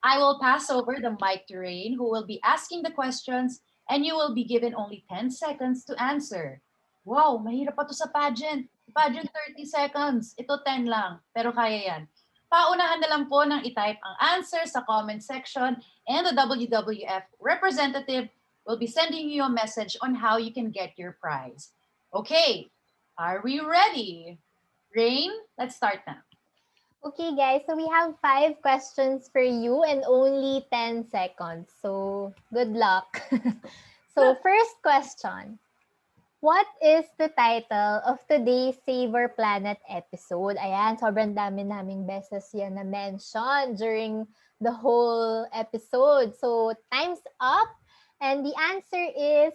A: I will pass over the mic to Rain, who will be asking the questions, and you will be given only 10 seconds to answer. Wow, mahirap pa to sa pageant. Pageant 30 seconds. Ito 10 lang, pero kaya yan. Paunahan na lang po ng itype ang answer sa comment section, and the WWF representative will be sending you a message on how you can get your prize. Okay, are we ready? Rain, let's start now.
B: Okay, guys. So, we have 5 questions for you and only 10 seconds. So, good luck. So, first question. What is the title of today's Savour Planet episode? Ayan, sobrang dami naming beses yan na mention during the whole episode. So, time's up. And the answer is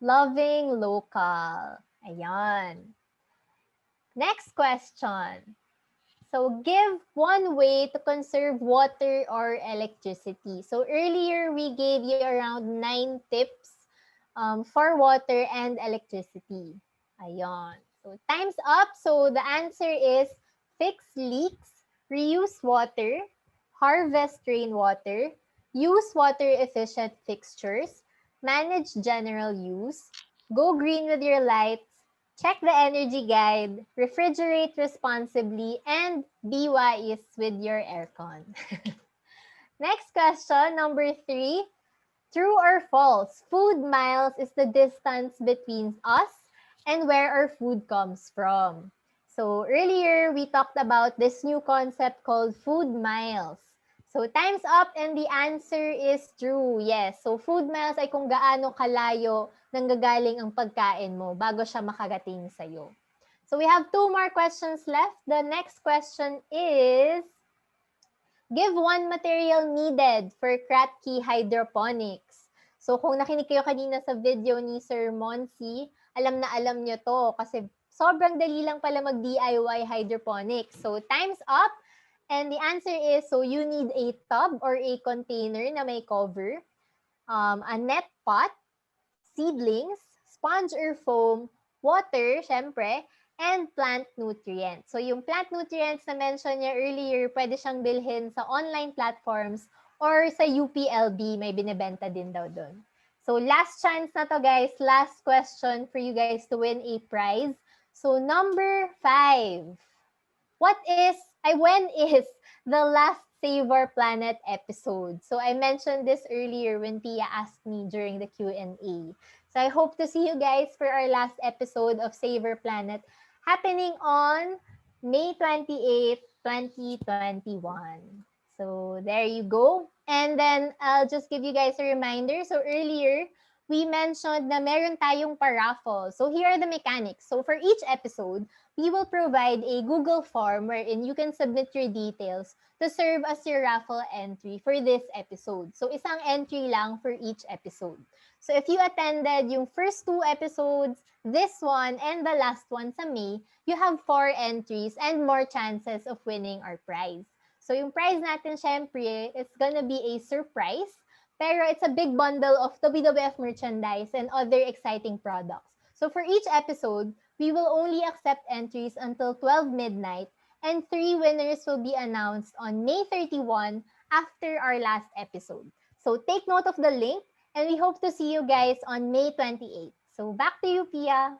B: loving local. Ayan. Next question. So, give one way to conserve water or electricity. So, earlier we gave you around 9 tips for water and electricity. Ayan. So, time's up. So, the answer is fix leaks, reuse water, harvest rainwater, use water-efficient fixtures, manage general use, go green with your lights, check the energy guide, refrigerate responsibly, and be wise with your aircon. Next question, number 3. True or false? Food miles is the distance between us and where our food comes from. So earlier, we talked about this new concept called food miles. So time's up and the answer is true. Yes. So food miles ay kung gaano kalayo nanggagaling ang pagkain mo bago siya makarating sa'yo. So we have 2 more questions left. The next question is, Give one material needed for Kratky hydroponics. So kung nakinig kayo kanina sa video ni Sir Monsi, alam na alam nyo to kasi sobrang dali lang pala mag-DIY hydroponics. So time's up. And the answer is, so you need a tub or a container na may cover, a net pot, seedlings, sponge or foam, water, syempre, and plant nutrients. So yung plant nutrients na mention niya earlier, pwede siyang bilhin sa online platforms or sa UPLB, may binibenta din daw doon. So last chance na to guys, last question for you guys to win a prize. So number 5. When is the last Savour Planet episode? So I mentioned this earlier when Pia asked me during the Q&A. So I hope to see you guys for our last episode of Savour Planet happening on May 28, 2021. So there you go. And then I'll just give you guys a reminder. So earlier, we mentioned na meron tayong paraffle. So here are the mechanics. So for each episode, we will provide a Google form wherein you can submit your details to serve as your raffle entry for this episode. So isang entry lang for each episode. So if you attended yung first 2 episodes, this one, and the last one sa May, you have 4 entries and more chances of winning our prize. So yung prize natin, syempre, it's gonna be a surprise, pero it's a big bundle of WWF merchandise and other exciting products. So for each episode, we will only accept entries until 12 midnight, and 3 winners will be announced on May 31 after our last episode. So take note of the link, and we hope to see you guys on May 28. So back to you, Pia.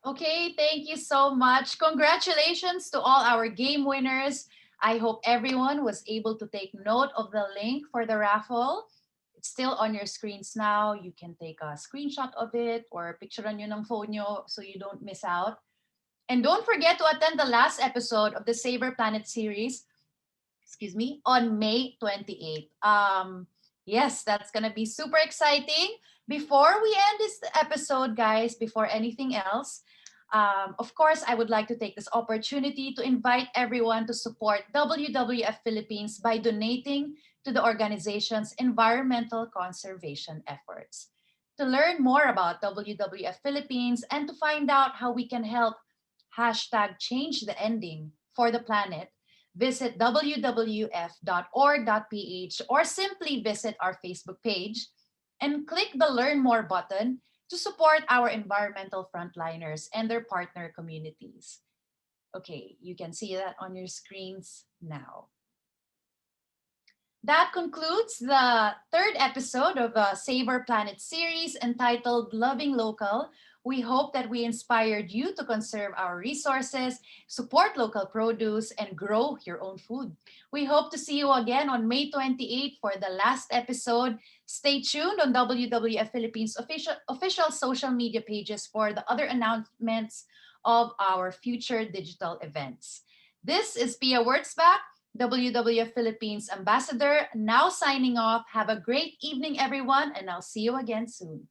A: Okay, thank you so much. Congratulations to all our game winners. I hope everyone was able to take note of the link for the raffle. It's still on your screens now. You can take a screenshot of it or picturean nyo ng phone nyo so you don't miss out. And don't forget to attend the last episode of the Savour Planet series, on May 28th. Yes, that's gonna be super exciting. Before we end this episode, guys, before anything else, of course, I would like to take this opportunity to invite everyone to support WWF Philippines by donating to the organization's environmental conservation efforts. To learn more about WWF Philippines and to find out how we can help #change the ending for the planet, visit wwf.org.ph or simply visit our Facebook page and click the Learn More button to support our environmental frontliners and their partner communities. Okay, you can see that on your screens now. That concludes the 3rd episode of the Savour Planet series entitled Loving Local. We hope that we inspired you to conserve our resources, support local produce, and grow your own food. We hope to see you again on May 28 for the last episode. Stay tuned on WWF Philippines official social media pages for the other announcements of our future digital events. This is Pia Wurtzbach, WWF-Philippines Ambassador, now signing off. Have a great evening, everyone, and I'll see you again soon.